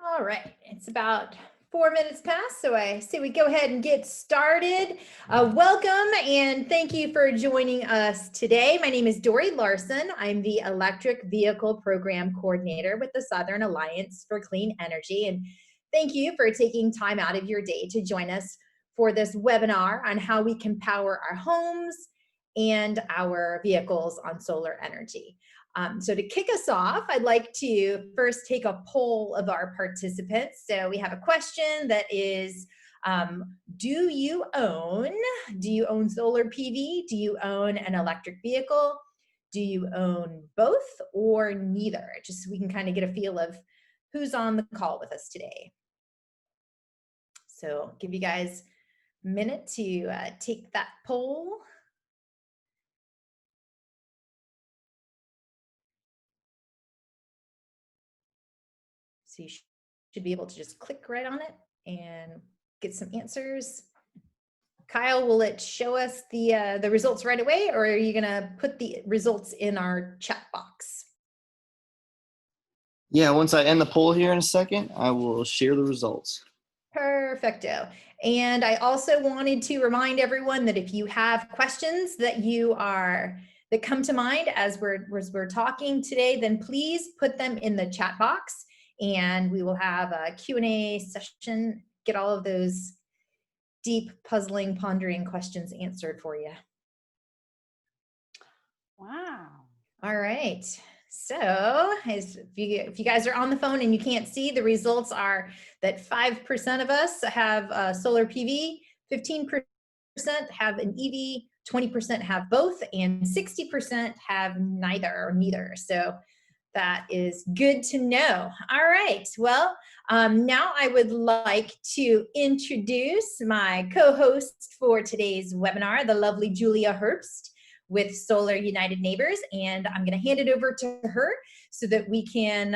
All right, it's about 4 minutes past, so I say we go ahead and get started. Welcome and thank you for joining us today. My name is Dory Larson. I'm the Electric Vehicle Program Coordinator with the Southern Alliance for Clean Energy. And thank you for taking time out of your day to join us for this webinar on how we can power our homes and our vehicles on solar energy. So to kick us off, I'd like to first take a poll of our participants. So we have a question that is, do you own solar PV? Do you own an electric vehicle? Do you own both or neither? Just so we can kind of get a feel of who's on the call with us today. So I'll give you guys a minute to take that poll. So you should be able to just click right on it and get some answers. Kyle, will it show us the results right away, or are you gonna put the results in our chat box? Yeah, once I end the poll here in a second, I will share the results. Perfecto. And I also wanted to remind everyone that if you have questions that come to mind as we're talking today, then please put them in the chat box and we will have a Q&A session, get all of those deep, puzzling, pondering questions answered for you. Wow. All right. So if you guys are on the phone and you can't see, the results are that 5% of us have solar PV, 15% have an EV, 20% have both, and 60% have neither. So that is good to know. All right. Well, now I would like to introduce my co-host for today's webinar, the lovely Julia Herbst with Solar United Neighbors, and I'm going to hand it over to her so that we can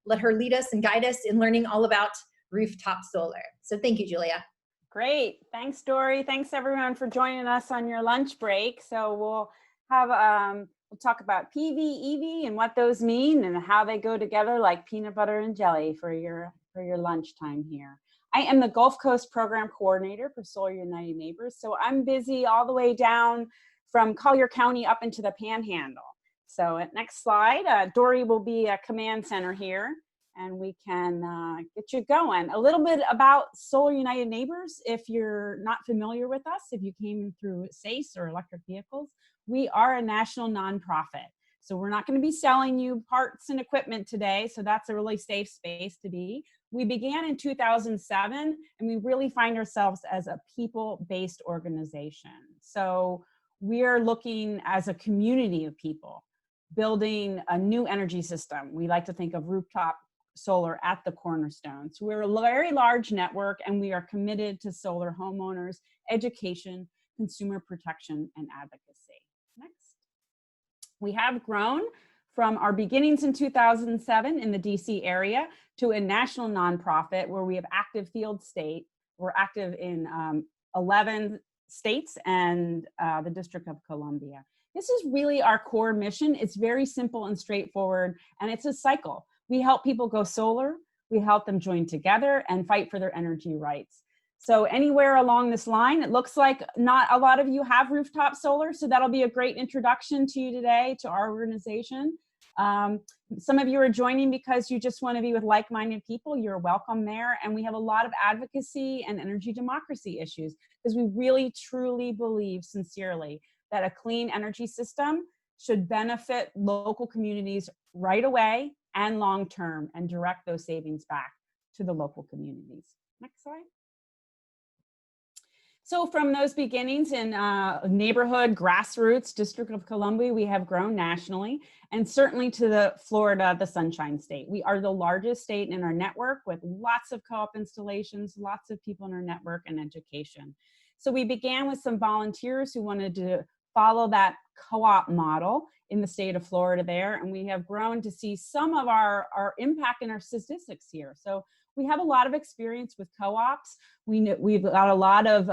let her lead us and guide us in learning all about rooftop solar. So thank you, Julia. Great. Thanks, Dory. Thanks, everyone, for joining us on your lunch break. So we'll have we'll talk about PV, EV, and what those mean and how they go together like peanut butter and jelly for your lunchtime here. I am the Gulf Coast Program Coordinator for Solar United Neighbors, so I'm busy all the way down from Collier County up into the Panhandle. So next slide, Dory will be a command center here and we can get you going. A little bit about Solar United Neighbors, if you're not familiar with us, if you came through SACE or electric vehicles, we are a national nonprofit. So we're not gonna be selling you parts and equipment today, so that's a really safe space to be. We began in 2007 and we really find ourselves as a people-based organization. So we are looking as a community of people building a new energy system. We like to think of rooftop solar at the cornerstone. So we're a very large network and we are committed to solar homeowners, education, consumer protection, and advocacy. Next. We have grown from our beginnings in 2007 in the DC area to a national nonprofit where we have active field state. We're active in 11 states and the District of Columbia. This is really our core mission. It's very simple and straightforward, and it's a cycle. We help people go solar, we help them join together and fight for their energy rights. So anywhere along this line, it looks like not a lot of you have rooftop solar, so that'll be a great introduction to you today, to our organization. Some of you are joining because you just want to be with like-minded people. You're welcome there. And we have a lot of advocacy and energy democracy issues because we really, truly believe sincerely that a clean energy system should benefit local communities right away and long-term and direct those savings back to the local communities. Next slide. So from those beginnings in neighborhood, grassroots, District of Columbia, we have grown nationally and certainly to the Florida, the Sunshine State. We are the largest state in our network with lots of co-op installations, lots of people in our network and education. So we began with some volunteers who wanted to follow that co-op model in the state of Florida there. And we have grown to see some of our impact in our statistics here. So we have a lot of experience with co-ops. We've got a lot of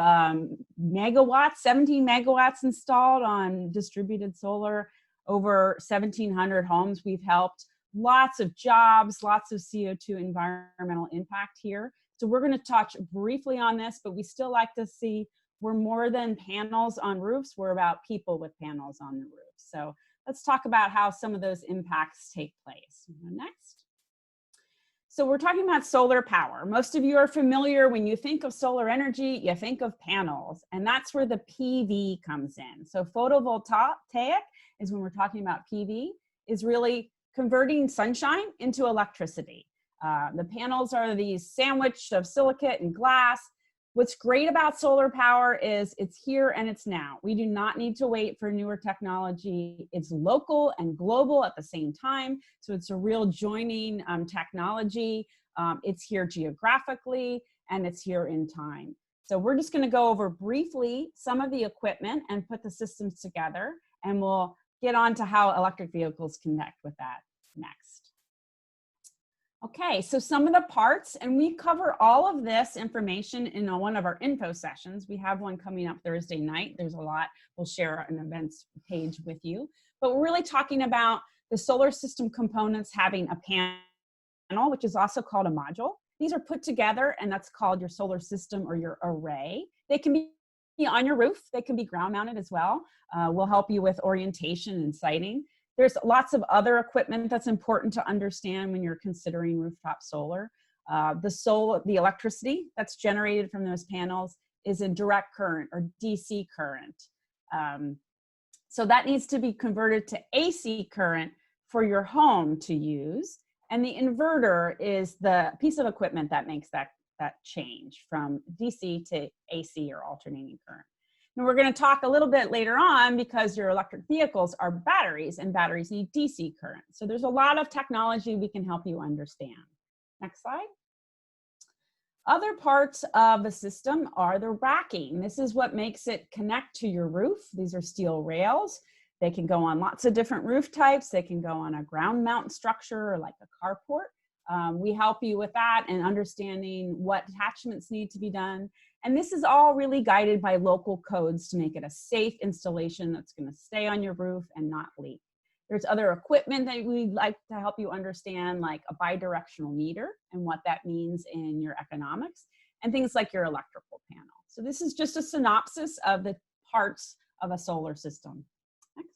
megawatts, 17 megawatts installed on distributed solar, over 1,700 homes we've helped. lots of jobs, lots of CO2 environmental impact here. So we're going to touch briefly on this, but we still like to see we're more than panels on roofs. We're about people with panels on the roof. So let's talk about how some of those impacts take place. Next. So we're talking about solar power. Most of you are familiar when you think of solar energy, you think of panels, and that's where the PV comes in. So photovoltaic is when we're talking about PV, is really converting sunshine into electricity. The panels are these sandwich of silicate and glass. What's great about solar power is it's here and it's now. We do not need to wait for newer technology. It's local and global at the same time. So it's a real joining technology. It's here geographically and it's here in time. So we're just going to go over briefly some of the equipment and put the systems together, and we'll get on to how electric vehicles connect with that next. Okay, so some of the parts, and we cover all of this information in one of our info sessions. We have one coming up Thursday night. There's a lot. We'll share an events page with you. But we're really talking about the solar system components having a panel, which is also called a module. These are put together, and that's called your solar system or your array. They can be on your roof. They can be ground mounted as well. We'll help you with orientation and sighting. There's lots of other equipment that's important to understand when you're considering rooftop solar. The electricity that's generated from those panels is a direct current or DC current. So that needs to be converted to AC current for your home to use. And the inverter is the piece of equipment that makes that change from DC to AC or alternating current. And we're going to talk a little bit later on, because your electric vehicles are batteries and batteries need DC current. So there's a lot of technology we can help you understand. Next slide. Other parts of the system are the racking. This is what makes it connect to your roof. These are steel rails. They can go on lots of different roof types. They can go on a ground mount structure or like a carport. We help you with that and understanding what attachments need to be done. And this is all really guided by local codes to make it a safe installation that's going to stay on your roof and not leak. There's other equipment that we'd like to help you understand, like a bidirectional meter and what that means in your economics, and things like your electrical panel. So this is just a synopsis of the parts of a solar system. Next.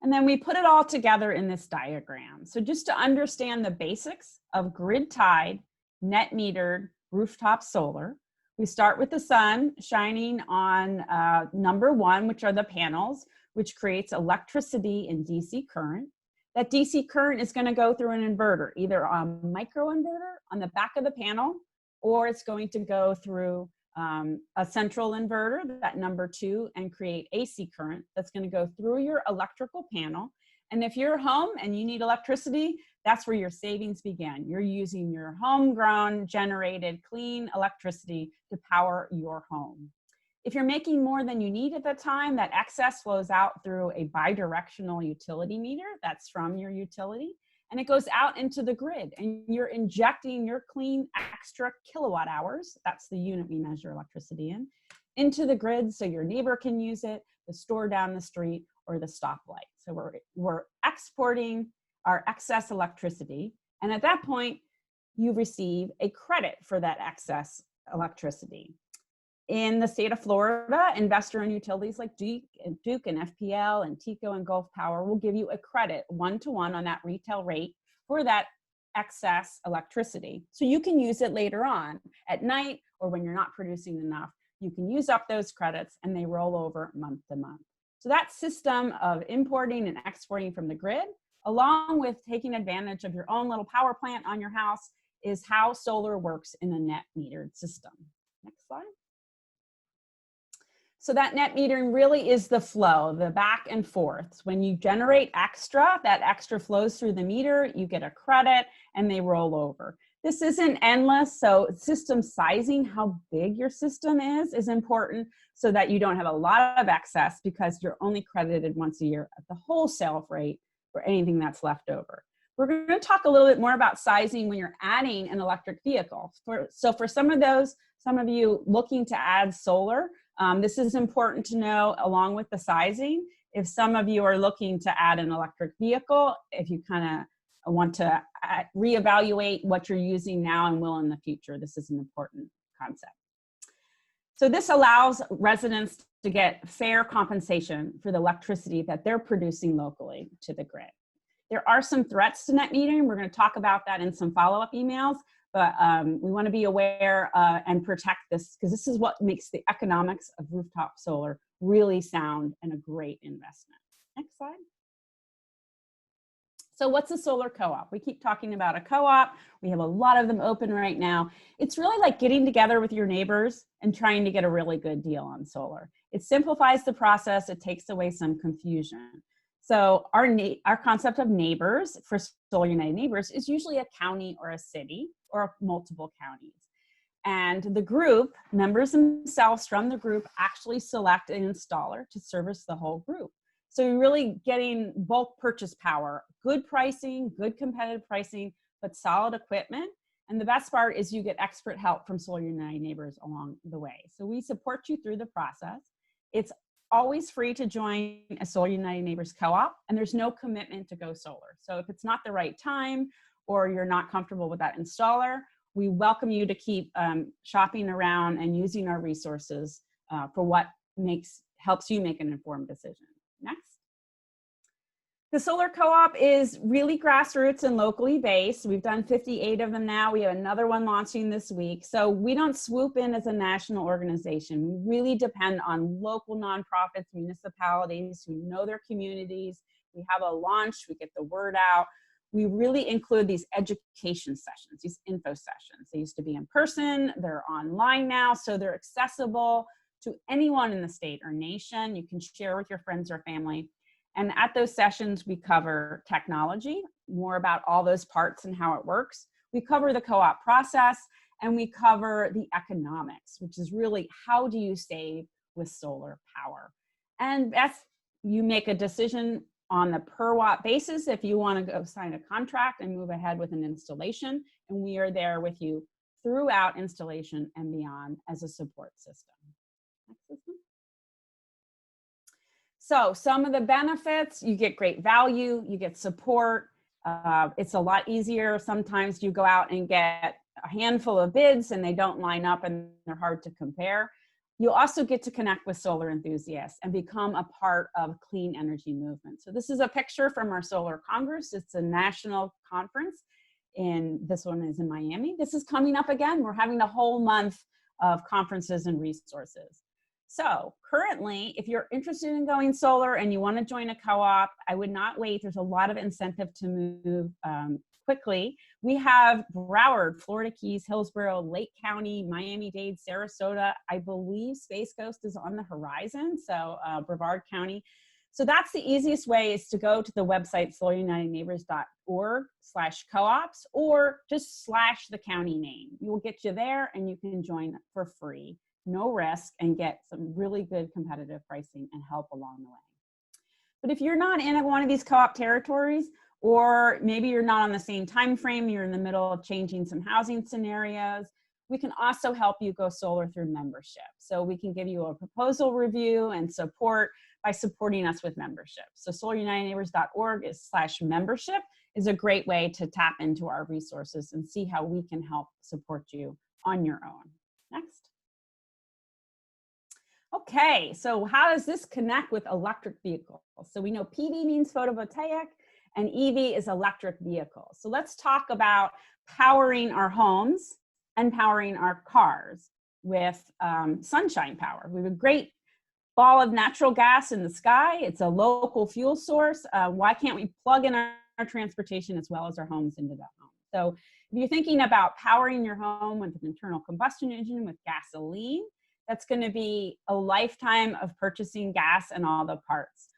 And then we put it all together in this diagram. So just to understand the basics of grid-tied, net-metered, rooftop solar, we start with the sun shining on number one, which are the panels, which creates electricity in DC current. That DC current is going to go through an inverter, either a microinverter on the back of the panel, or it's going to go through a central inverter, that number two, and create AC current that's going to go through your electrical panel. And if you're home and you need electricity, that's where your savings begin. You're using your homegrown generated clean electricity to power your home. If you're making more than you need at the time, that excess flows out through a bidirectional utility meter that's from your utility, and it goes out into the grid, and you're injecting your clean extra kilowatt hours, that's the unit we measure electricity in, into the grid so your neighbor can use it, the store down the street, or the stoplight. So we're exporting our excess electricity, and at that point, you receive a credit for that excess electricity. In the state of Florida, investor-owned utilities like Duke and FPL and TECO and Gulf Power will give you a credit one-to-one on that retail rate for that excess electricity. So you can use it later on at night, or when you're not producing enough, you can use up those credits and they roll over month to month. So that system of importing and exporting from the grid, along with taking advantage of your own little power plant on your house, is how solar works in a net metered system. Next slide. So that net metering really is the flow, the back and forth. When you generate extra, that extra flows through the meter, you get a credit, and they roll over. This isn't endless, so system sizing, how big your system is important so that you don't have a lot of excess, because you're only credited once a year at the wholesale rate for anything that's left over. We're going to talk a little bit more about sizing when you're adding an electric vehicle. So for some of you looking to add solar, this is important to know along with the sizing, if some of you are looking to add an electric vehicle, if you kind of want to reevaluate what you're using now and will in the future, this is an important concept. So this allows residents to get fair compensation for the electricity that they're producing locally to the grid. There are some threats to net metering. We're going to talk about that in some follow-up emails, but we want to be aware and protect this, because this is what makes the economics of rooftop solar really sound and a great investment. Next slide. So what's a solar co-op? We keep talking about a co-op. We have a lot of them open right now. It's really like getting together with your neighbors and trying to get a really good deal on solar. It simplifies the process. It takes away some confusion. So our concept of neighbors for Solar United Neighbors is usually a county or a city or multiple counties. And the group, members themselves from the group, actually select an installer to service the whole group. So you're really getting bulk purchase power, good pricing, good competitive pricing, but solid equipment. And the best part is you get expert help from Solar United Neighbors along the way. So we support you through the process. It's always free to join a Solar United Neighbors co-op, and there's no commitment to go solar. So if it's not the right time or you're not comfortable with that installer, we welcome you to keep shopping around and using our resources for what helps you make an informed decision. Next. The solar co-op is really grassroots and locally based. We've done 58 of them now. We have another one launching this week. So we don't swoop in as a national organization. We really depend on local nonprofits, municipalities who know their communities. We have a launch, we get the word out. We really include these education sessions, these info sessions. They used to be in person, they're online now, so they're accessible to anyone in the state or nation. You can share with your friends or family. And at those sessions, we cover technology, more about all those parts and how it works. We cover the co-op process, and we cover the economics, which is really how do you save with solar power. And that's, you make a decision on the per watt basis if you want to go sign a contract and move ahead with an installation. And we are there with you throughout installation and beyond as a support system. Next system. So some of the benefits, you get great value, you get support. It's a lot easier. Sometimes you go out and get a handful of bids and they don't line up and they're hard to compare. You also get to connect with solar enthusiasts and become a part of clean energy movement. So this is a picture from our Solar Congress. It's a national conference, and this one is in Miami. This is coming up again. We're having a whole month of conferences and resources. So currently, if you're interested in going solar and you want to join a co-op, I would not wait. There's a lot of incentive to move quickly. We have Broward, Florida Keys, Hillsborough, Lake County, Miami-Dade, Sarasota. I believe Space Coast is on the horizon, so Brevard County. So that's the easiest way, is to go to the website solarunitedneighbors.org/co-ops, or just / the county name. We will get you there and you can join for free, no risk, and get some really good competitive pricing and help along the way. But if you're not in one of these co-op territories, or maybe you're not on the same time frame, you're in the middle of changing some housing scenarios, we can also help you go solar through membership. So we can give you a proposal review and support by supporting us with membership. So solarunitedneighbors.org/membership is a great way to tap into our resources and see how we can help support you on your own. Next. Okay, so how does this connect with electric vehicles? So we know PV means photovoltaic, and EV is electric vehicle. So let's talk about powering our homes and powering our cars with sunshine power. We have a great ball of natural gas in the sky. It's a local fuel source. Why can't we plug in our transportation as well as our homes into that home? So if you're thinking about powering your home with an internal combustion engine with gasoline, that's going to be a lifetime of purchasing gas and all the parts.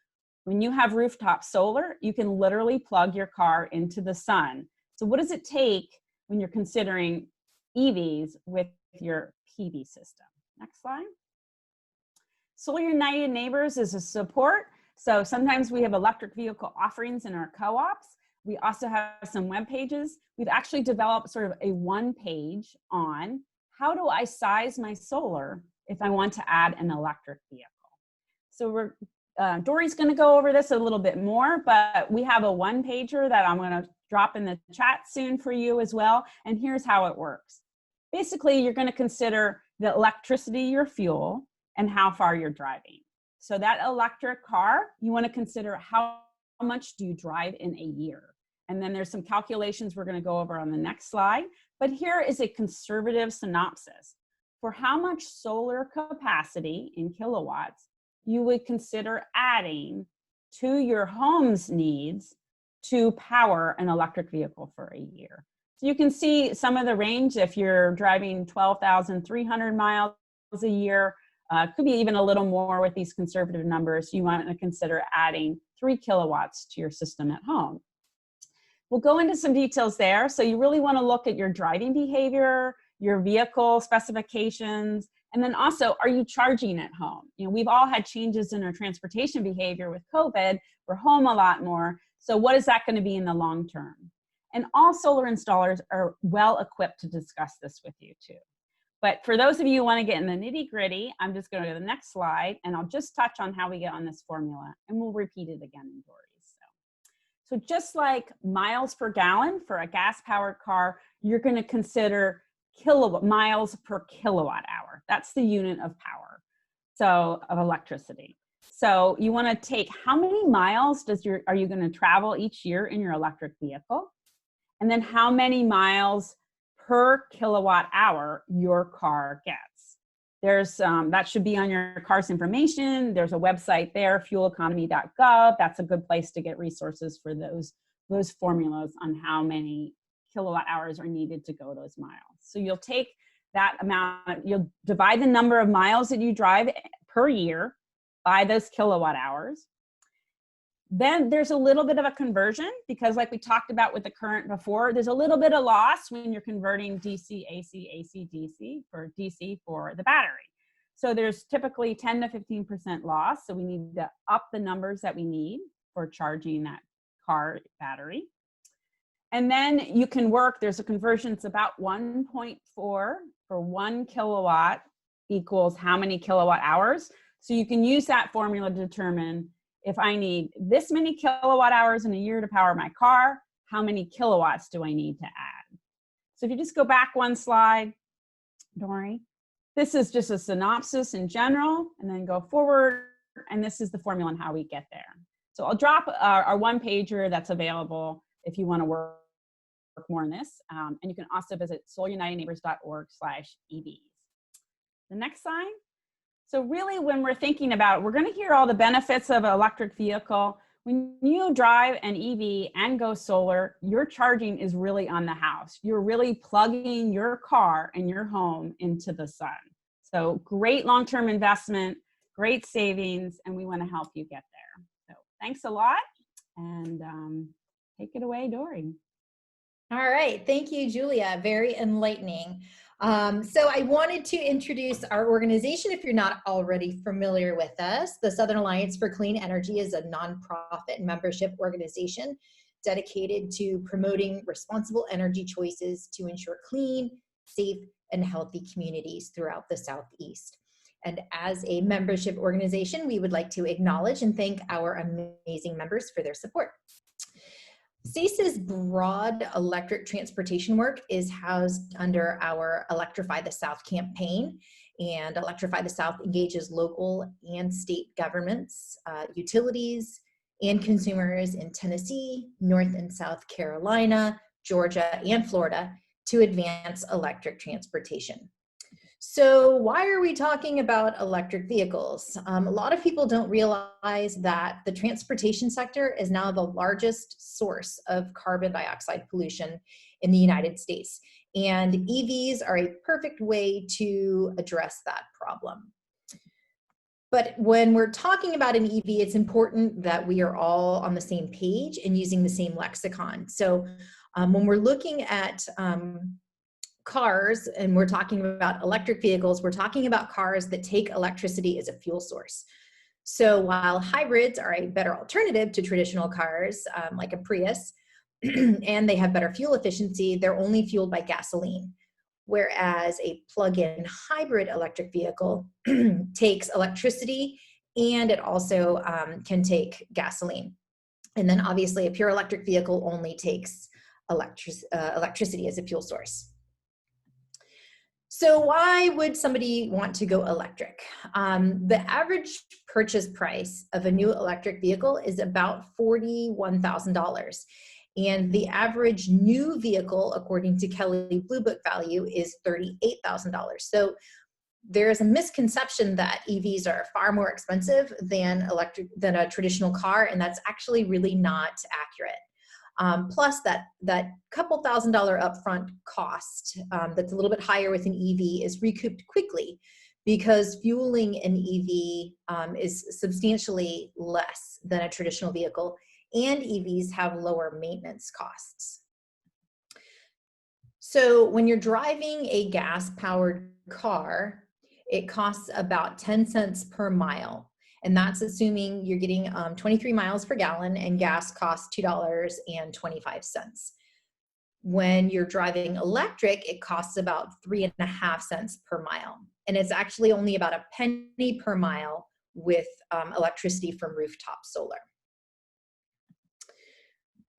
When you have rooftop solar, you can literally plug your car into the sun. So what does it take when you're considering EVs with your PV system? Next slide. Solar United Neighbors is a support. So sometimes we have electric vehicle offerings in our co-ops. We also have some web pages. We've actually developed sort of a one page on how do I size my solar if I want to add an electric vehicle. So we're Dory's going to go over this a little bit more, but we have a one-pager that I'm going to drop in the chat soon for you as well. And here's how it works. Basically, you're going to consider the electricity, your fuel, and how far you're driving. So that electric car, you want to consider how much do you drive in a year? And then there's some calculations we're going to go over on the next slide. But here is a conservative synopsis. For how much solar capacity in kilowatts you would consider adding to your home's needs to power an electric vehicle for a year. So you can see some of the range. If you're driving 12,300 miles a year, could be even a little more with these conservative numbers, you want to consider adding 3 kilowatts to your system at home. We'll go into some details there. So you really want to look at your driving behavior, your vehicle specifications, and then also, are you charging at home? You know, we've all had changes in our transportation behavior with COVID. We're home a lot more. So what is that going to be in the long term? And all solar installers are well equipped to discuss this with you too. But for those of you who want to get in the nitty gritty, I'm just going to go to the next slide and I'll just touch on how we get on this formula and we'll repeat it again in Dory's. So just like miles per gallon for a gas powered car, you're going to consider miles per kilowatt hour. That's the unit of power, so of electricity. So you want to take how many miles are you going to travel each year in your electric vehicle? And then how many miles per kilowatt hour your car gets. There's that should be on your car's information. There's a website there, fueleconomy.gov. That's a good place to get resources for those formulas on how many kilowatt hours are needed to go those miles. So you'll take that amount, you'll divide the number of miles that you drive per year by those kilowatt hours. Then there's a little bit of a conversion because like we talked about with the current before, there's a little bit of loss when you're converting DC, AC, AC, DC for DC for the battery. So there's typically 10 to 15% loss. So we need to up the numbers that we need for charging that car battery. And then you can work, there's a conversion, it's about 1.4 for 1 kilowatt equals how many kilowatt hours. So you can use that formula to determine if I need this many kilowatt hours in a year to power my car, how many kilowatts do I need to add? So if you just go back one slide, Dory, this is just a synopsis in general, and then go forward, and this is the formula on how we get there. So I'll drop our one pager that's available if you want to work more on this. And you can also visit solarunitedneighbors.org/EVs. The next slide. So really when we're thinking about, we're going to hear all the benefits of an electric vehicle. When you drive an EV and go solar, your charging is really on the house. You're really plugging your car and your home into the sun. So great long-term investment, great savings, and we want to help you get there. So thanks a lot, and take it away, Dory. All right. Thank you, Julia. Very enlightening. So I wanted to introduce our organization. If you're not already familiar with us, the Southern Alliance for Clean Energy is a nonprofit membership organization dedicated to promoting responsible energy choices to ensure clean, safe, and healthy communities throughout the Southeast. And as a membership organization, we would like to acknowledge and thank our amazing members for their support. SACE's broad electric transportation work is housed under our Electrify the South campaign, and Electrify the South engages local and state governments, utilities, and consumers in Tennessee, North and South Carolina, Georgia, and Florida to advance electric transportation. So why are we talking about electric vehicles? A lot of people don't realize that the transportation sector is now the largest source of carbon dioxide pollution in the United States. And EVs are a perfect way to address that problem. But when we're talking about an EV, it's important that we are all on the same page and using the same lexicon. So when we're looking at cars and we're talking about electric vehicles, we're talking about cars that take electricity as a fuel source. So while hybrids are a better alternative to traditional cars like a Prius, and they have better fuel efficiency, they're only fueled by gasoline. Whereas a plug-in hybrid electric vehicle takes electricity and it also can take gasoline. And then obviously a pure electric vehicle only takes electricity as a fuel source. So why would somebody want to go electric? The average purchase price of a new electric vehicle is about $41,000. And the average new vehicle, according to Kelley Blue Book value, is $38,000. So there's a misconception that EVs are far more expensive than a traditional car, and that's actually really not accurate. Plus that couple $1,000 upfront cost that's a little bit higher with an EV is recouped quickly because fueling an EV is substantially less than a traditional vehicle, and EVs have lower maintenance costs. So when you're driving a gas-powered car, it costs about 10 cents per mile. And that's assuming you're getting 23 miles per gallon and gas costs $2.25. When you're driving electric, it costs about 3.5 cents per mile. And it's actually only about a penny per mile with electricity from rooftop solar.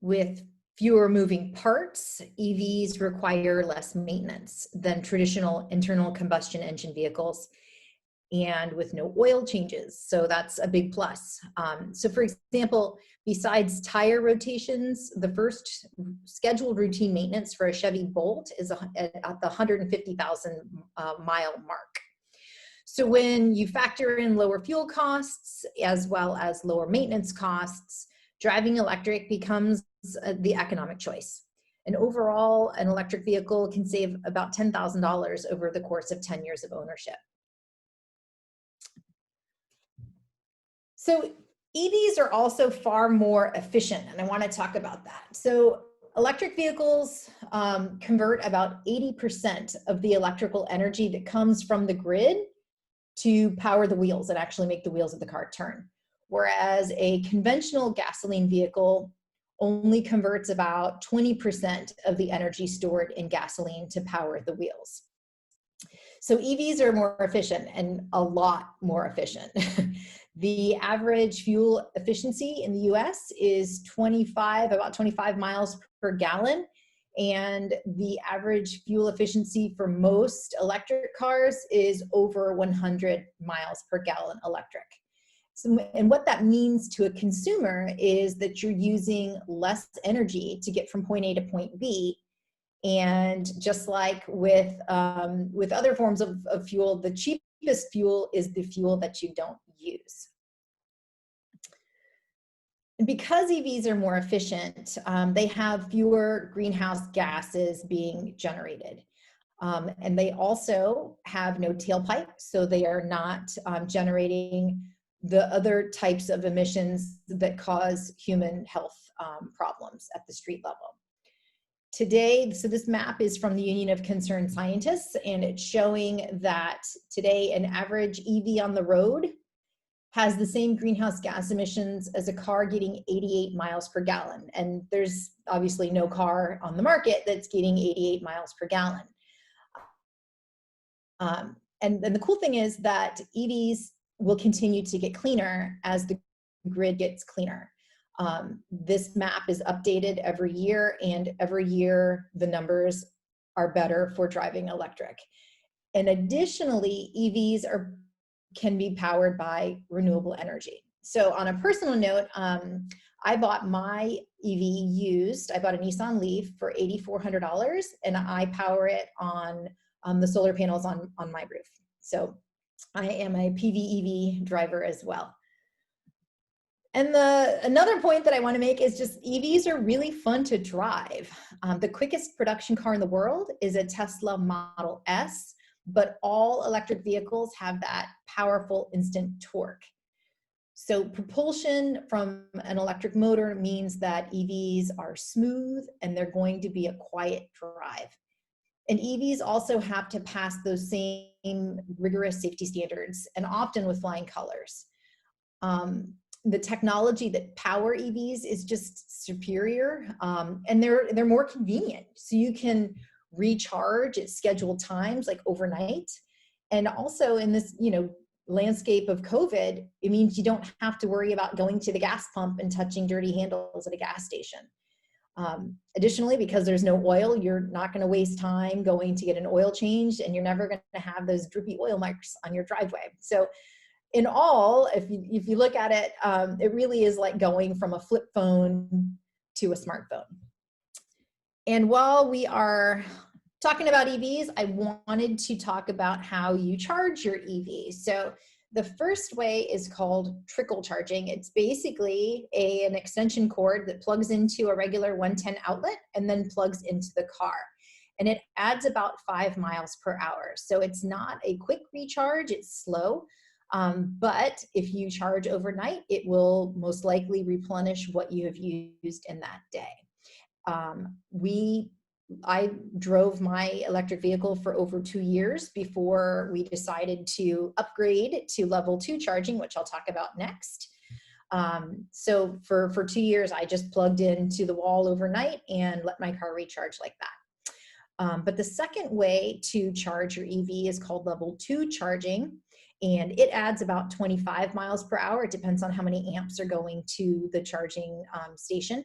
With fewer moving parts, EVs require less maintenance than traditional internal combustion engine vehicles, and with no oil changes. So that's a big plus. So for example, besides tire rotations, the first scheduled routine maintenance for a Chevy Bolt is at the 150,000 mile mark. So when you factor in lower fuel costs as well as lower maintenance costs, driving electric becomes the economic choice. And overall, an electric vehicle can save about $10,000 over the course of 10 years of ownership. So EVs are also far more efficient, and I want to talk about that. So electric vehicles convert about 80% of the electrical energy that comes from the grid to power the wheels and actually make the wheels of the car turn. Whereas a conventional gasoline vehicle only converts about 20% of the energy stored in gasoline to power the wheels. So EVs are more efficient, and a lot more efficient. The average fuel efficiency in the US is about 25 miles per gallon. And the average fuel efficiency for most electric cars is over 100 miles per gallon electric. So, and what that means to a consumer is that you're using less energy to get from point A to point B. And just like with other forms of fuel, the cheapest fuel is the fuel that you don't use. And because EVs are more efficient, they have fewer greenhouse gases being generated. And they also have no tailpipe, so they are not generating the other types of emissions that cause human health problems at the street level. Today, so this map is from the Union of Concerned Scientists, and it's showing that today an average EV on the road has the same greenhouse gas emissions as a car getting 88 miles per gallon. And there's obviously no car on the market that's getting 88 miles per gallon. And the cool thing is that EVs will continue to get cleaner as the grid gets cleaner. This map is updated every year, and every year the numbers are better for driving electric. And additionally, EVs can be powered by renewable energy. So on a personal note, I bought my EV used. I bought a Nissan Leaf for $8,400, and I power it on the solar panels on my roof. So I am a PV EV driver as well. And another point that I want to make is just EVs are really fun to drive. The quickest production car in the world is a Tesla Model S, but all electric vehicles have that powerful instant torque. So propulsion from an electric motor means that EVs are smooth and they're going to be a quiet drive. And EVs also have to pass those same rigorous safety standards, and often with flying colors. The technology that power EVs is just superior, and they're more convenient. So you can recharge at scheduled times, like overnight. And also in this, landscape of COVID, it means you don't have to worry about going to the gas pump and touching dirty handles at a gas station. Additionally, because there's no oil, you're not going to waste time going to get an oil changed, and you're never going to have those drippy oil marks on your driveway. So in all, if you look at it, it really is like going from a flip phone to a smartphone. And while we are talking about EVs, I wanted to talk about how you charge your EV. So the first way is called trickle charging. It's basically an extension cord that plugs into a regular 110 outlet and then plugs into the car. And it adds about 5 miles per hour. So it's not a quick recharge, it's slow. But if you charge overnight, it will most likely replenish what you have used in that day. I drove my electric vehicle for over 2 years before we decided to upgrade to level 2 charging, which I'll talk about next. So for 2 years, I just plugged into the wall overnight and let my car recharge like that. But the second way to charge your EV is called level 2 charging, and it adds about 25 miles per hour. It depends on how many amps are going to the charging station.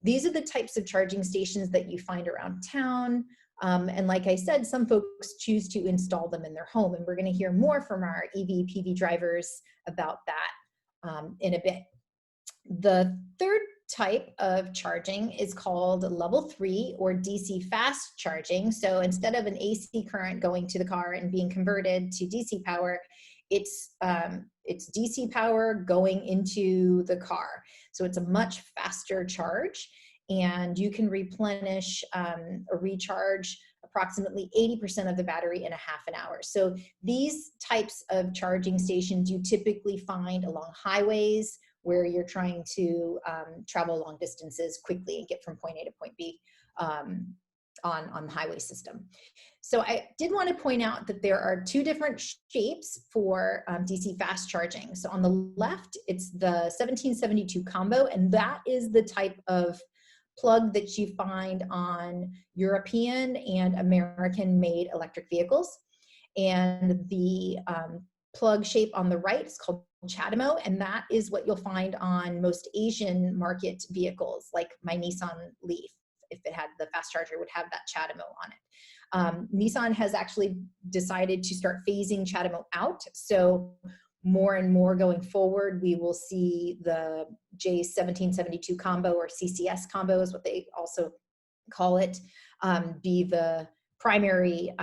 These are the types of charging stations that you find around town. And like I said, some folks choose to install them in their home, and we're going to hear more from our EV PV drivers about that in a bit. The third type of charging is called level 3 or DC fast charging. So instead of an AC current going to the car and being converted to DC power, it's DC power going into the car. So it's a much faster charge, and you can replenish or recharge approximately 80% of the battery in a half an hour. So these types of charging stations you typically find along highways where you're trying to travel long distances quickly and get from point A to point B on the highway system. So I did want to point out that there are 2 different shapes for DC fast charging. So on the left, it's the 1772 combo, and that is the type of plug that you find on European and American made electric vehicles. And the plug shape on the right is called CHAdeMO, and that is what you'll find on most Asian market vehicles, like my Nissan Leaf. If it had the fast charger, would have that CHAdeMO on it. Nissan has actually decided to start phasing CHAdeMO out. So more and more going forward, we will see the J1772 combo, or CCS combo is what they also call it, be the primary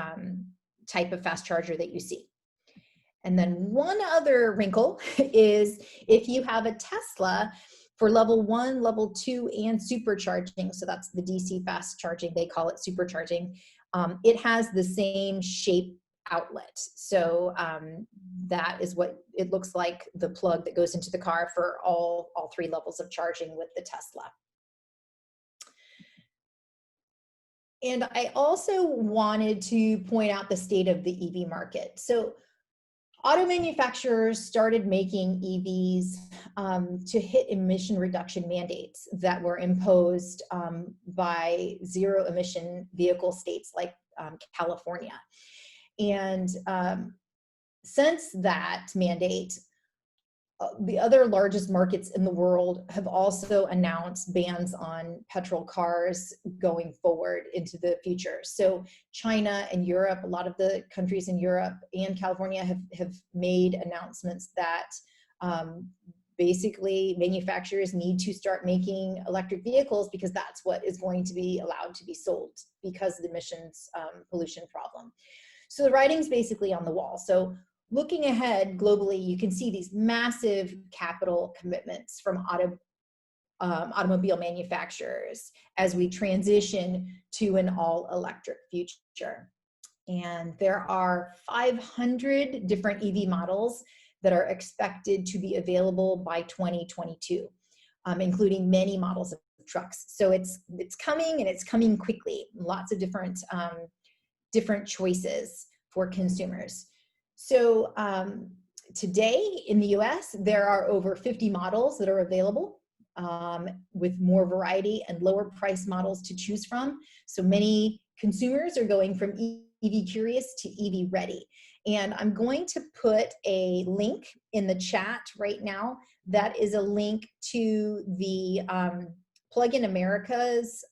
type of fast charger that you see. And then one other wrinkle is if you have a Tesla, for level 1, level 2, and supercharging, so that's the DC fast charging, they call it supercharging, it has the same shape outlet. So that is what it looks like, the plug that goes into the car for all 3 levels of charging with the Tesla. And I also wanted to point out the state of the EV market. So auto manufacturers started making EVs to hit emission reduction mandates that were imposed by zero emission vehicle states like California. And since that mandate, the other largest markets in the world have also announced bans on petrol cars going forward into the future. So China and Europe, a lot of the countries in Europe and California have made announcements that basically manufacturers need to start making electric vehicles because that's what is going to be allowed to be sold because of the emissions pollution problem. So the writing's basically on the wall. So looking ahead globally, you can see these massive capital commitments from automobile manufacturers as we transition to an all-electric future. And there are 500 different EV models that are expected to be available by 2022, including many models of trucks. So it's coming, and it's coming quickly. Lots of different choices for consumers. So today in the US, there are over 50 models that are available. with more variety and lower price models to choose from. So many consumers are going from EV curious to EV ready. And I'm going to put a link in the chat right now. That is a link to the Plug-in America's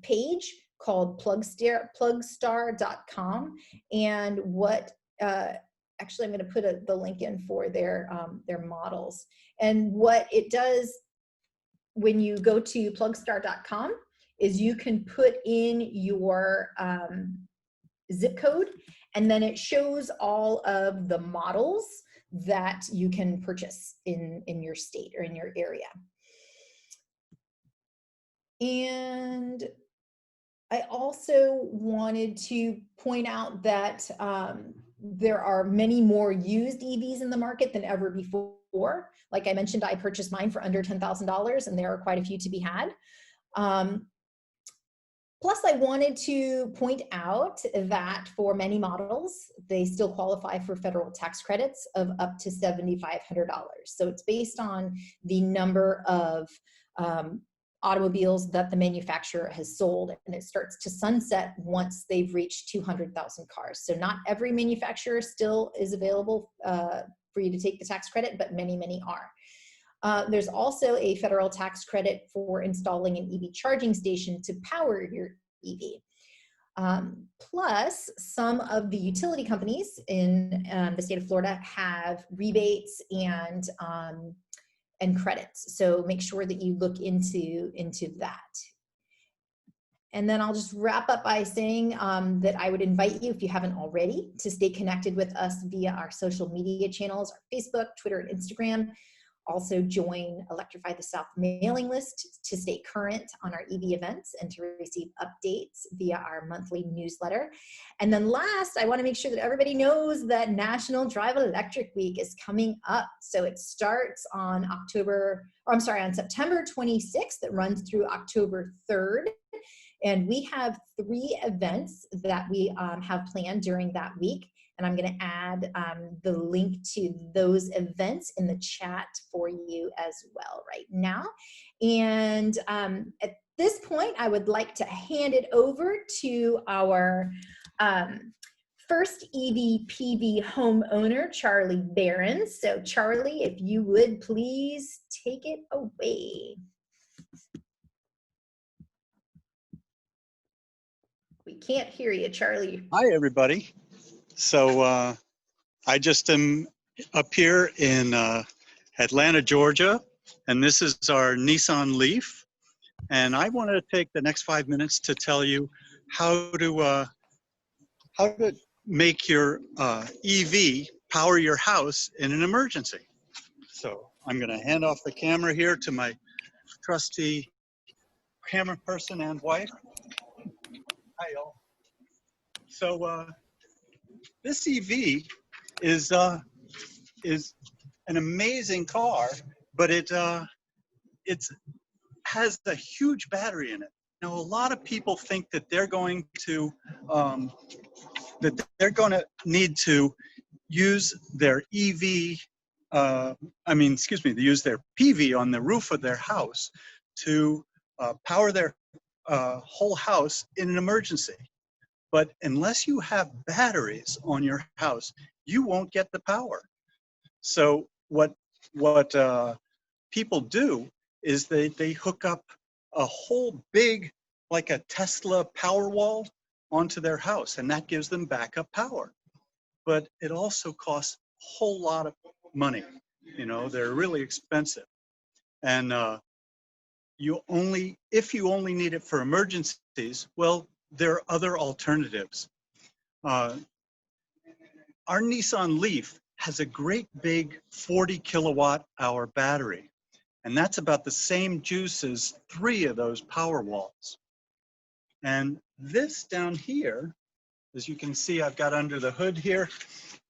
page called plugstar.com. And what, actually I'm going to put the link in for their models. And what it does when you go to plugstar.com is you can put in your zip code, and then it shows all of the models that you can purchase in your state or in your area. And I also wanted to point out that there are many more used EVs in the market than ever before. Like I mentioned, I purchased mine for under $10,000, and there are quite a few to be had. Plus, I wanted to point out that for many models, they still qualify for federal tax credits of up to $7,500. So it's based on the number of automobiles that the manufacturer has sold, and it starts to sunset once they've reached 200,000 cars. So not every manufacturer still is available for you to take the tax credit, but many, many are. There's also a federal tax credit for installing an EV charging station to power your EV. Plus, some of the utility companies in the state of Florida have rebates and credits. So make sure that you look into that. And then I'll just wrap up by saying that I would invite you, if you haven't already, to stay connected with us via our social media channels, our Facebook, Twitter, and Instagram. Also join Electrify the South mailing list to stay current on our EV events and to receive updates via our monthly newsletter. And then last, I want to make sure that everybody knows that National Drive Electric Week is coming up. So it starts on September 26th. It runs through October 3rd. And we have 3 events that we have planned during that week. And I'm going to add the link to those events in the chat for you as well right now. And at this point, I would like to hand it over to our first EV PV homeowner, Charlie Barron. So Charlie, if you would please take it away. We can't hear you, Charlie. Hi, everybody. So I just am up here in Atlanta, Georgia, and this is our Nissan Leaf. And I want to take the next 5 minutes to tell you how to make your EV power your house in an emergency. So I'm going to hand off the camera here to my trusty camera person and wife. Hi, y'all. So this EV is an amazing car, but it has a huge battery in it. Now, a lot of people think that they're going to need to use their EV. Use their PV on the roof of their house to power their whole house in an emergency. But unless you have batteries on your house, you won't get the power. So what people do is they hook up a whole big, like a Tesla Powerwall onto their house, and that gives them backup power. But it also costs a whole lot of money. You know, they're really expensive. And if you only need it for emergencies, well, there are other alternatives. Our Nissan Leaf has a great big 40 kilowatt hour battery, and that's about the same juice as 3 of those Powerwalls. And this down here, as you can see, I've got under the hood here,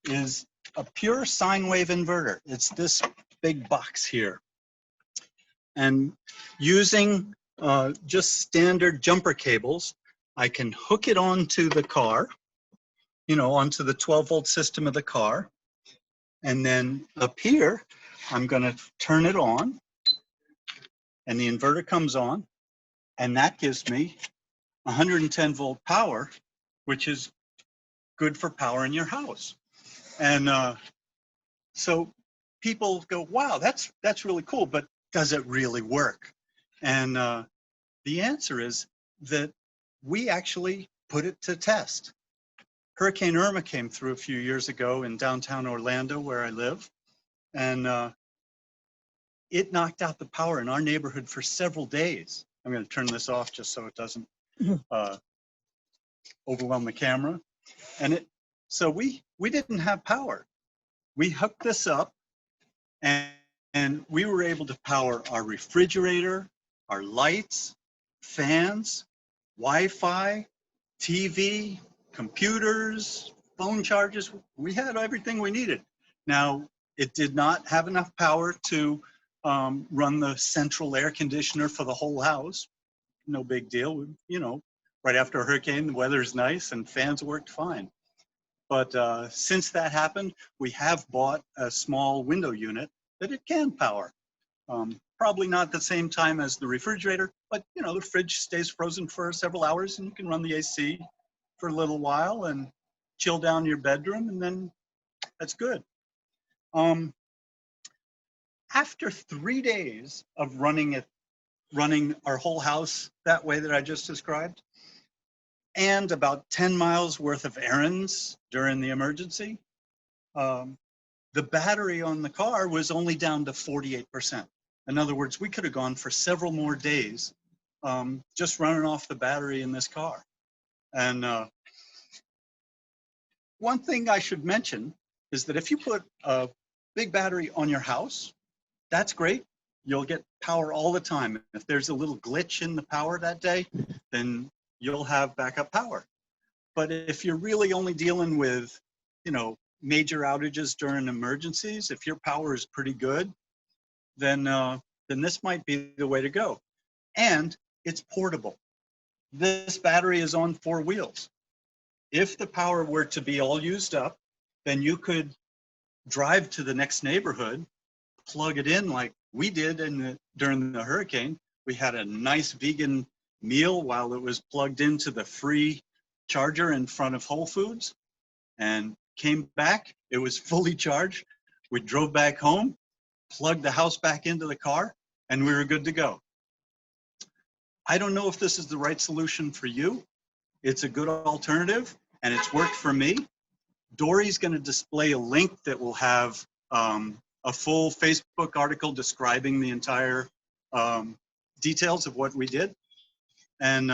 is a pure sine wave inverter. It's this big box here. And using just standard jumper cables, I can hook it onto the car, onto the 12-volt system of the car. And then up here, I'm going to turn it on. and the inverter comes on, and that gives me 110 volt power, which is good for power in your house. And so people go, wow, that's really cool, but does it really work? And the answer is that we actually put it to test. Hurricane Irma came through a few years ago in downtown Orlando, where I live, and it knocked out the power in our neighborhood for several days. I'm going to turn this off just so it doesn't overwhelm the camera. And so we didn't have power. We hooked this up, and we were able to power our refrigerator, our lights, fans, Wi-Fi, TV, computers, phone chargers. We had everything we needed. Now, it did not have enough power to run the central air conditioner for the whole house. No big deal. You know, right after a hurricane, the weather's nice and fans worked fine. But since that happened, we have bought a small window unit that it can power. Probably not the same time as the refrigerator, but you know, the fridge stays frozen for several hours and you can run the AC for a little while and chill down your bedroom, and then that's good. After 3 days of running our whole house that way that I just described, and about 10 miles worth of errands during the emergency, the battery on the car was only down to 48%. In other words, we could have gone for several more days just running off the battery in this car. And one thing I should mention is that if you put a big battery on your house, that's great. You'll get power all the time. If there's a little glitch in the power that day, then you'll have backup power. But if you're really only dealing with, you know, major outages during emergencies, if your power is pretty good, then this might be the way to go. And it's portable. This battery is on 4 wheels. If the power were to be all used up, then you could drive to the next neighborhood, plug it in like we did during the hurricane. We had a nice vegan meal while it was plugged into the free charger in front of Whole Foods, and came back. It was fully charged. We drove back home, plugged the house back into the car, and we were good to go. I don't know if this is the right solution for you. It's a good alternative, and it's worked for me. Dory's going to display a link that will have a full Facebook article describing the entire details of what we did. And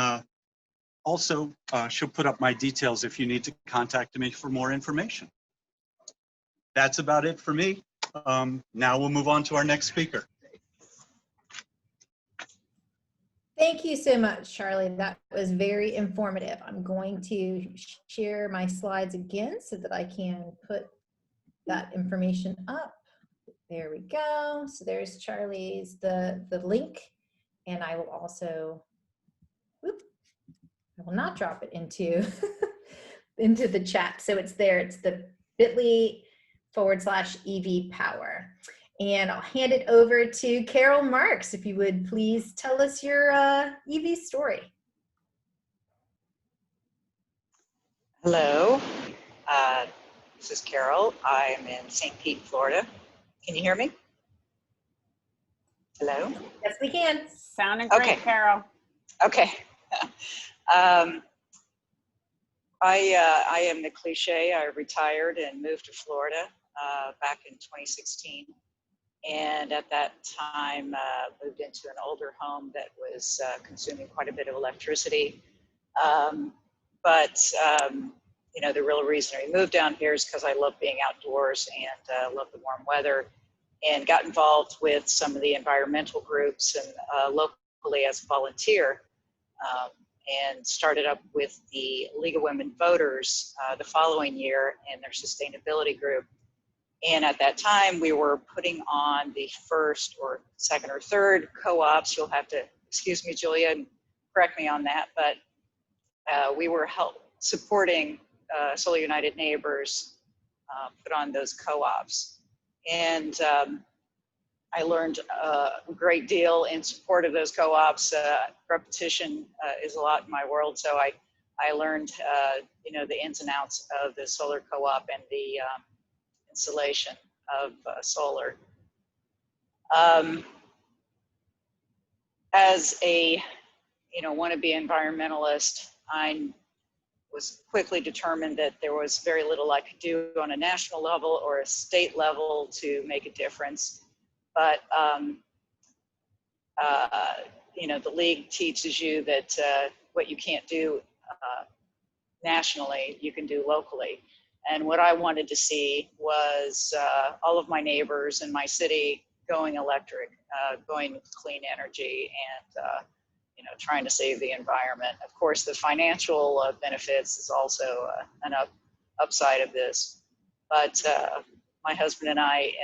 also, she'll put up my details if you need to contact me for more information. That's about it for me. Now we'll move on to our next speaker. Thank you so much, Charlie. That was very informative. I'm going to share my slides again so that I can put that information up. There we go. So there's Charlie's, the link, and I will also, whoop, I will not drop it into, into the chat. So it's there. It's the bit.ly/EV power. And I'll hand it over to Carol Marks, if you would please tell us your EV story. Hello, this is Carol. I am in St. Pete, Florida. Can you hear me? Hello? Yes, we can. Sounding great, Okay. Carol. Okay. I am the cliche. I retired and moved to Florida back in 2016. And at that time, moved into an older home that was consuming quite a bit of electricity. You know, the real reason I moved down here is because I love being outdoors and love the warm weather, and got involved with some of the environmental groups and locally as a volunteer, and started up with the League of Women Voters the following year in their sustainability group. And at that time, we were putting on the first or second or third co-ops. You'll have to excuse me, Julia, and correct me on that, but we were supporting Solar United Neighbors put on those co-ops. And I learned a great deal in support of those co-ops. Repetition is a lot in my world, so I learned the ins and outs of the solar co-op and the installation of solar. As a wannabe environmentalist, I was quickly determined that there was very little I could do on a national level or a state level to make a difference. But the league teaches you that what you can't do nationally, you can do locally. And what I wanted to see was all of my neighbors in my city going electric, going with clean energy, and trying to save the environment. Of course, the financial benefits is also an upside of this. But my husband and I,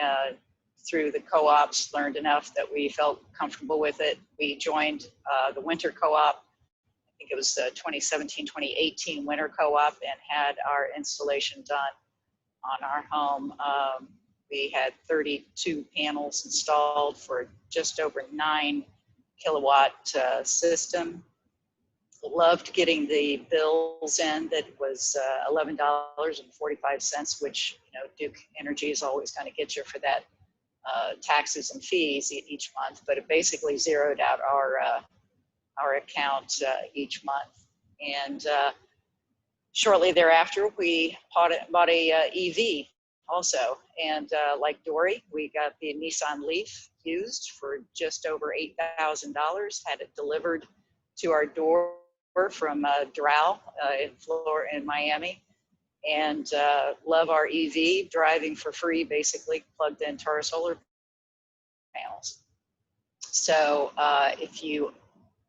through the co-ops, learned enough that we felt comfortable with it. We joined the winter co-op. I think it was the 2017-2018 winter co-op, and had our installation done on our home. We had 32 panels installed for just over 9 kilowatt system. Loved getting the bills in. That was $11.45, which Duke Energy is always going to get you for that taxes and fees each month, but it basically zeroed out our account each month. And shortly thereafter, we bought a EV also. And like Dory, we got the Nissan Leaf used for just over $8,000, had it delivered to our door from Doral in Miami. And love our EV, driving for free, basically plugged into our solar panels. So if you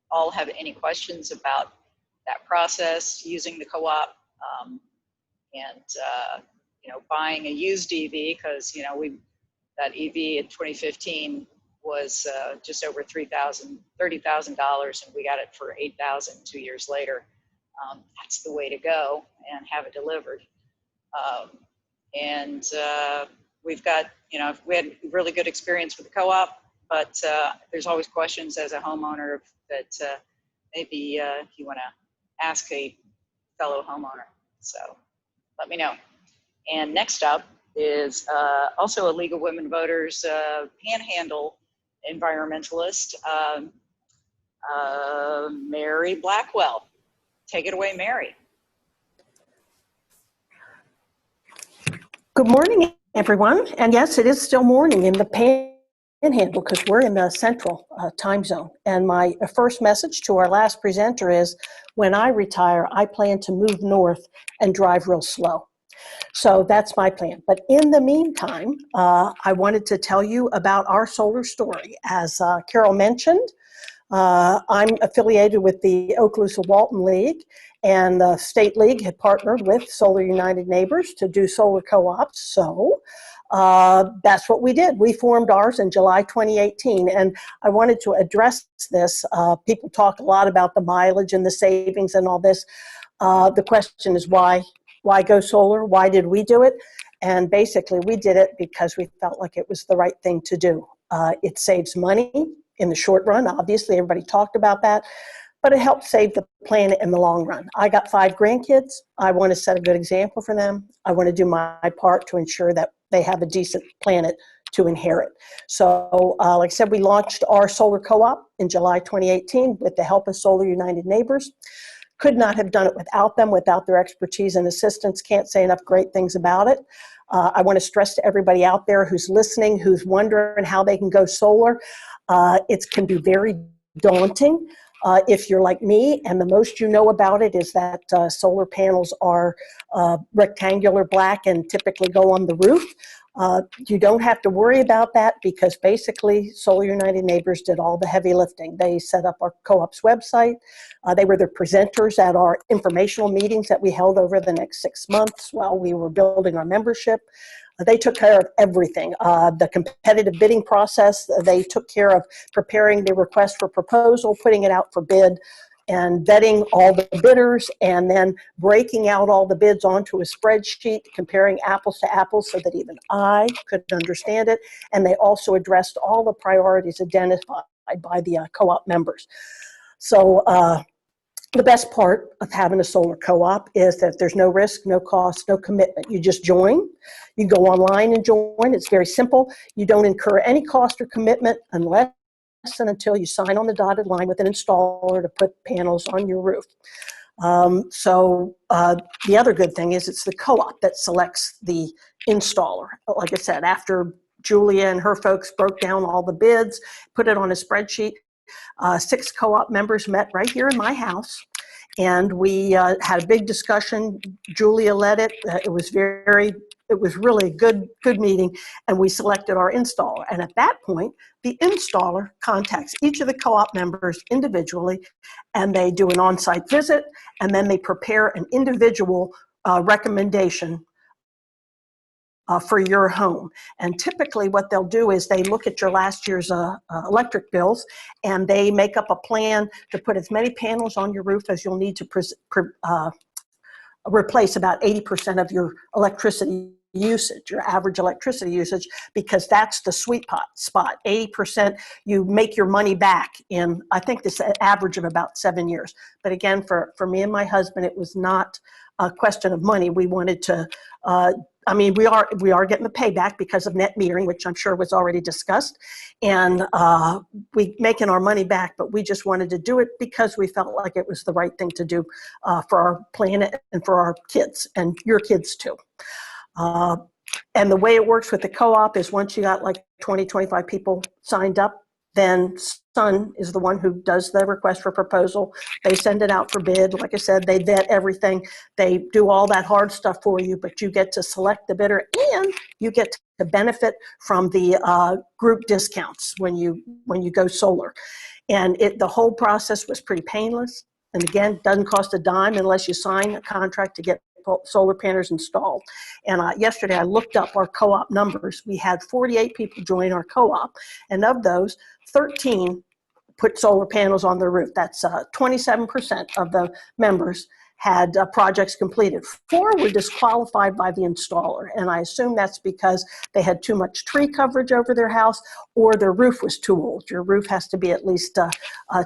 all have any questions about that process, using the co-op, and buying a used EV, because that EV in 2015 was just over $30,000, and we got it for $8,000 2 years later. That's the way to go, and have it delivered. We've got, we had really good experience with the co-op, but there's always questions as a homeowner that maybe you want to ask a fellow homeowner. So let me know. And next up is also a League of Women Voters Panhandle environmentalist, Mary Blackwell. Take it away, Mary. Good morning, everyone. And yes, it is still morning in the Panhandle because we're in the central time zone. And my first message to our last presenter is, when I retire, I plan to move north and drive real slow. So that's my plan. But in the meantime, I wanted to tell you about our solar story. As Carol mentioned, I'm affiliated with the Okaloosa-Walton League, and the State League had partnered with Solar United Neighbors to do solar co-ops. So that's what we did. We formed ours in July 2018, and I wanted to address this. People talk a lot about the mileage and the savings and all this. The question is why go solar? Why did we do it? And basically, we did it because we felt like it was the right thing to do. It saves money in the short run. Obviously, everybody talked about that, but it helps save the planet in the long run. I got 5 grandkids. I want to set a good example for them. I want to do my part to ensure that they have a decent planet to inherit. So like I said, we launched our solar co-op in July 2018 with the help of Solar United Neighbors. Could not have done it without them, without their expertise and assistance. Can't say enough great things about it. I want to stress to everybody out there who's listening, who's wondering how they can go solar, it can be very daunting if you're like me, and the most you know about it is that solar panels are rectangular black and typically go on the roof. You don't have to worry about that because basically Solar United Neighbors did all the heavy lifting. They set up our co-op's website. They were the presenters at our informational meetings that we held over the next 6 months while we were building our membership. They took care of everything. The competitive bidding process, they took care of preparing the request for proposal, putting it out for bid, and vetting all the bidders and then breaking out all the bids onto a spreadsheet, comparing apples to apples so that even I could understand it. And they also addressed all the priorities identified by the co-op members. So the best part of having a solar co-op is that there's no risk, no cost, no commitment. You just join. You go online and join. It's very simple. You don't incur any cost or commitment unless and until you sign on the dotted line with an installer to put panels on your roof. The other good thing is it's the co-op that selects the installer. Like I said, after Julia and her folks broke down all the bids, put it on a spreadsheet, 6 co-op members met right here in my house, and we had a big discussion. Julia led it. It was really a good meeting, and we selected our installer. And at that point, the installer contacts each of the co-op members individually, and they do an on-site visit, and then they prepare an individual recommendation for your home. And typically what they'll do is they look at your last year's electric bills, and they make up a plan to put as many panels on your roof as you'll need to replace about 80% of your electricity usage, your average electricity usage, because that's the sweet spot. 80%, you make your money back in, I think this average of about 7 years. But again, for me and my husband, it was not a question of money. We wanted to, we are getting the payback because of net metering, which I'm sure was already discussed, and we making our money back, but we just wanted to do it because we felt like it was the right thing to do for our planet and for our kids and your kids too. And the way it works with the co-op is once you got like 20, 25 people signed up, then Sun is the one who does the request for proposal. They send it out for bid. Like I said, they vet everything. They do all that hard stuff for you, but you get to select the bidder and you get to benefit from the group discounts when you go solar. And the whole process was pretty painless. And again, doesn't cost a dime unless you sign a contract to get solar panels installed. And yesterday I looked up our co-op numbers. We had 48 people join our co-op, and of those, 13 put solar panels on their roof. That's 27% of the members had projects completed. 4 were disqualified by the installer, and I assume that's because they had too much tree coverage over their house or their roof was too old. Your roof has to be at least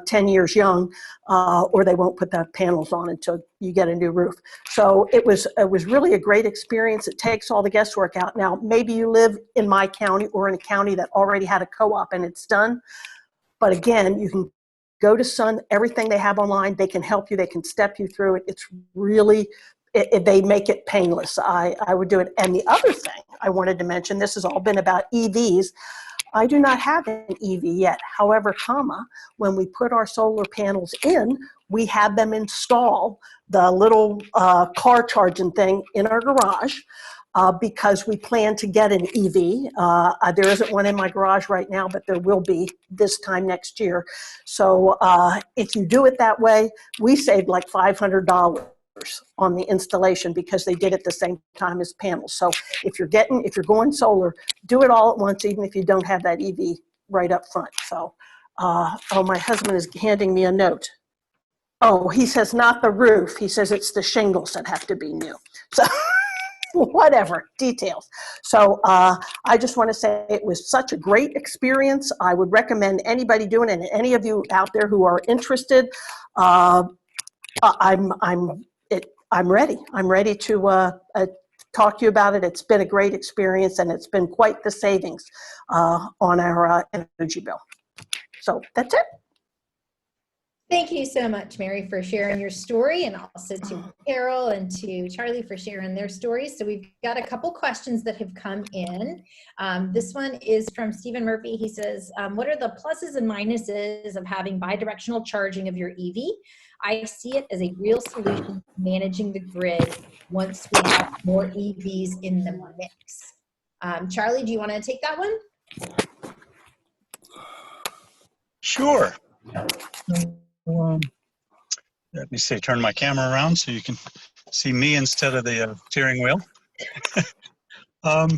10 years young, or they won't put the panels on until you get a new roof. So it was really a great experience. It takes all the guesswork out. Now, maybe you live in my county or in a county that already had a co-op and it's done, but again, you can go to Sun, everything they have online, they can help you, they can step you through it. It's really, they make it painless. I would do it. And the other thing I wanted to mention, this has all been about EVs. I do not have an EV yet. However, when we put our solar panels in, we had them install the little car charging thing in our garage. Because we plan to get an EV. There isn't one in my garage right now, but there will be this time next year. So if you do it that way, we saved like $500 on the installation because they did it the same time as panels. So if you're going solar, do it all at once, even if you don't have that EV right up front. So, my husband is handing me a note. Oh, he says not the roof. He says it's the shingles that have to be new. So. Whatever, details. So I just want to say it was such a great experience. I would recommend anybody doing it, and any of you out there who are interested, I'm ready. I'm ready to talk to you about it. It's been a great experience, and it's been quite the savings on our energy bill. So that's it. Thank you so much, Mary, for sharing your story, and also to Carol and to Charlie for sharing their stories. So we've got a couple questions that have come in. This one is from Stephen Murphy. He says, what are the pluses and minuses of having bi-directional charging of your EV? I see it as a real solution to managing the grid once we have more EVs in the mix. Charlie, do you want to take that one? Sure. Let me see, turn my camera around so you can see me instead of the steering wheel. The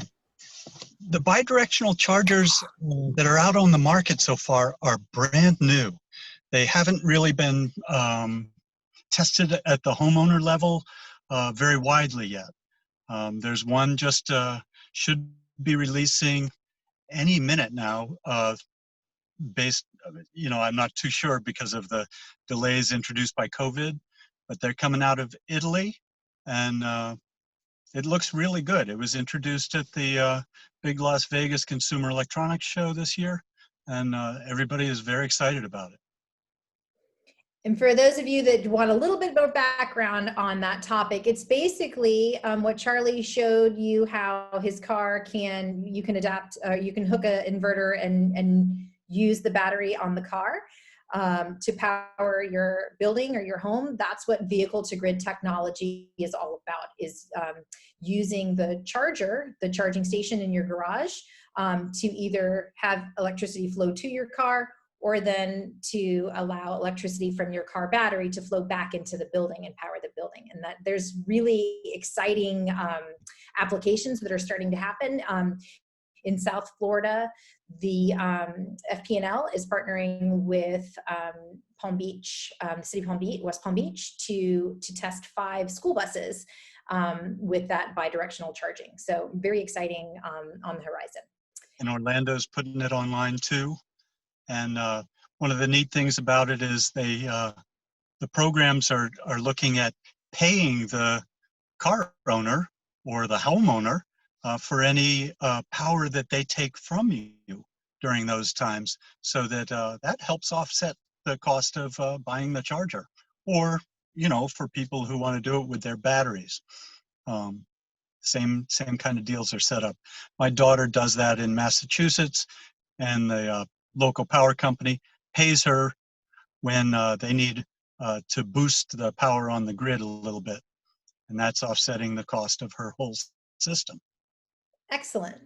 bidirectional chargers that are out on the market so far are brand new. They haven't really been tested at the homeowner level very widely yet. There's one just should be releasing any minute now, based, I'm not too sure because of the delays introduced by COVID, but they're coming out of Italy, and it looks really good. It was introduced at the big Las Vegas Consumer Electronics Show this year, and everybody is very excited about it. And for those of you that want a little bit more background on that topic, it's basically what Charlie showed you, how his car you can adapt, you can hook an inverter and use the battery on the car to power your building or your home. That's what vehicle to grid technology is all about, is using the charging station in your garage to either have electricity flow to your car, or then to allow electricity from your car battery to flow back into the building and power the building. And that there's really exciting applications that are starting to happen. In South Florida, the FP&L is partnering with Palm Beach, the city of Palm Beach, West Palm Beach, to test 5 school buses with that bidirectional charging. So very exciting on the horizon. And Orlando's putting it online too. And one of the neat things about it is the programs are looking at paying the car owner or the homeowner for any power that they take from you during those times, so that that helps offset the cost of buying the charger, or for people who want to do it with their batteries. Same kind of deals are set up. My daughter does that in Massachusetts, and the local power company pays her when they need to boost the power on the grid a little bit, and that's offsetting the cost of her whole system. Excellent.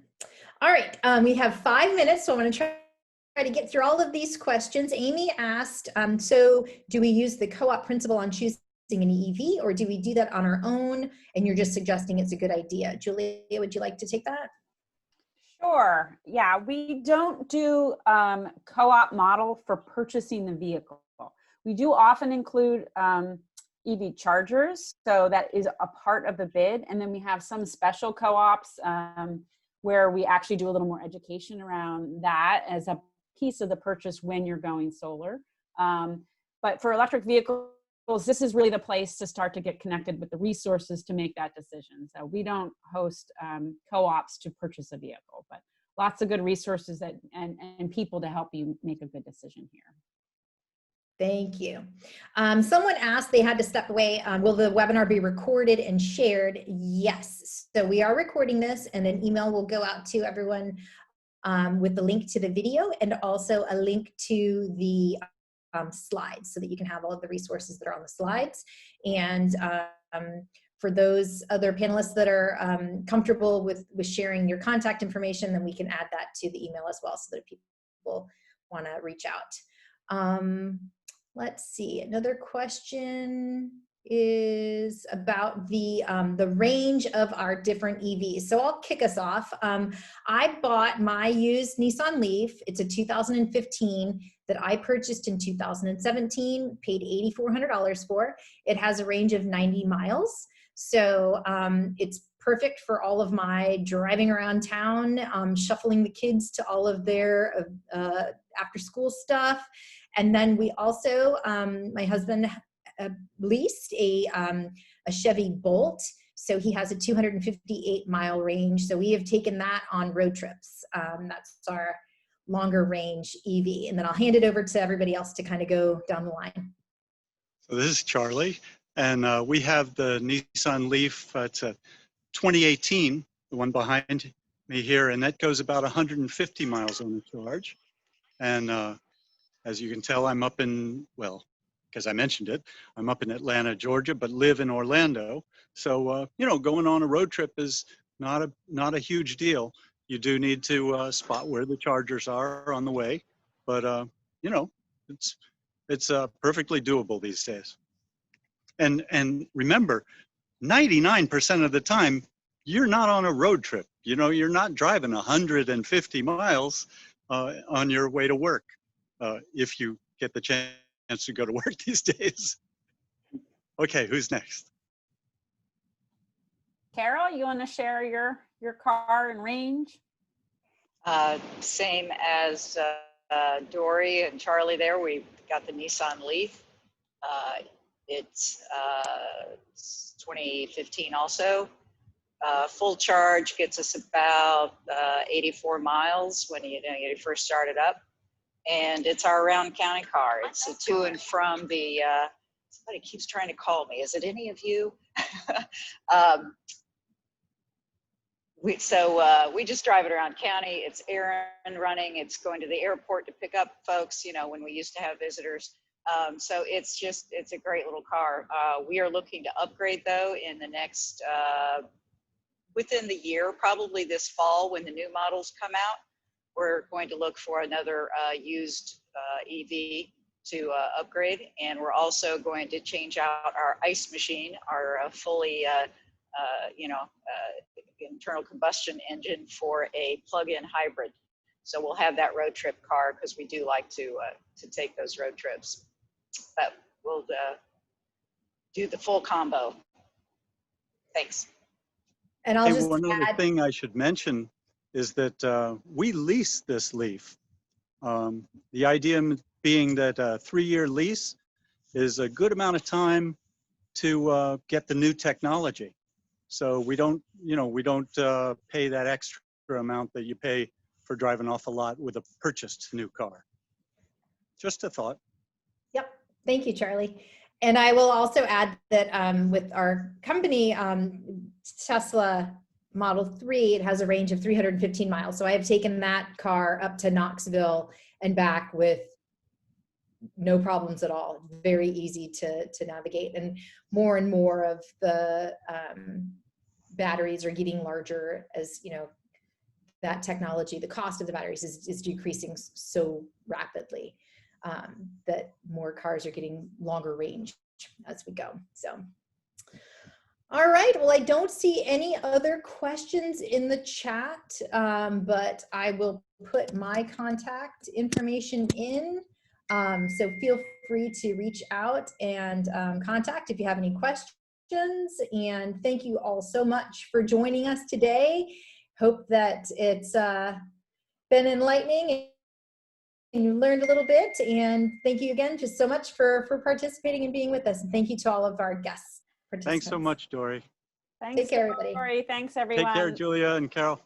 All right, we have 5 minutes, so I'm going to try to get through all of these questions. Amy asked, so do we use the co-op principle on choosing an EV, or do we do that on our own? And you're just suggesting it's a good idea. Julia, would you like to take that? Sure. Yeah, we don't do co-op model for purchasing the vehicle. We do often include EV chargers, so that is a part of the bid. And then we have some special co-ops where we actually do a little more education around that as a piece of the purchase when you're going solar. But for electric vehicles, this is really the place to start to get connected with the resources to make that decision. So we don't host co-ops to purchase a vehicle, but lots of good resources and people to help you make a good decision here. Thank you. Someone asked, they had to step away. Will the webinar be recorded and shared? Yes. So we are recording this, and an email will go out to everyone with the link to the video and also a link to the slides, so that you can have all of the resources that are on the slides. And for those other panelists that are comfortable with sharing your contact information, then we can add that to the email as well, so that people want to reach out. Let's see, another question is about the range of our different EVs. So I'll kick us off. I bought my used Nissan Leaf. It's a 2015 that I purchased in 2017, paid $8,400 for. It has a range of 90 miles. So it's perfect for all of my driving around town, shuffling the kids to all of their after school stuff. And then we also, my husband leased a Chevy Bolt. So he has a 258-mile range. So we have taken that on road trips. That's our longer range EV. And then I'll hand it over to everybody else to kind of go down the line. So this is Charlie, and we have the Nissan Leaf. It's a 2018, the one behind me here, and that goes about 150 miles on the charge. And as you can tell, I'm up in, well, because I mentioned it, I'm up in Atlanta, Georgia, but live in Orlando. So, going on a road trip is not a huge deal. You do need to spot where the chargers are on the way, but it's perfectly doable these days. And remember, 99% of the time, you're not on a road trip. You're not driving 150 miles on your way to work. If you get the chance chance to go to work these days. Okay, who's next? Carol, you want to share your car and range? Same as Dory and Charlie there. We've got the Nissan Leaf. It's 2015 also. Full charge gets us about 84 miles when you first start it up. And it's our around county car. It's a to and from the, somebody keeps trying to call me. Is it any of you? We just drive it around county. It's errand running. It's going to the airport to pick up folks, when we used to have visitors. So it's a great little car. We are looking to upgrade though in the next, within the year, probably this fall when the new models come out. We're going to look for another used EV to upgrade. And we're also going to change out our ICE machine, our fully, internal combustion engine for a plug-in hybrid. So we'll have that road trip car because we do like to take those road trips. But we'll do the full combo. Thanks. And I'll Hey, just one other add, thing I should mention is that we lease this Leaf. The idea being that a 3-year lease is a good amount of time to get the new technology. So we don't pay that extra amount that you pay for driving off the lot with a purchased new car. Just a thought. yep, thank you, Charlie. And I will also add that with our company, Tesla Model 3, it has a range of 315 miles. So I have taken that car up to Knoxville and back with no problems at all. Very easy to navigate. And more of the batteries are getting larger as, that technology, the cost of the batteries is decreasing so rapidly that more cars are getting longer range as we go. So, all right. Well, I don't see any other questions in the chat, but I will put my contact information in. So feel free to reach out and contact if you have any questions. And thank you all so much for joining us today. Hope that it's been enlightening and you learned a little bit. And thank you again just so much for participating and being with us. And thank you to all of our guests. Thanks so much, Dory. Thanks, Take care, everybody. Dory. Thanks, everyone. Take care, Julia and Carol.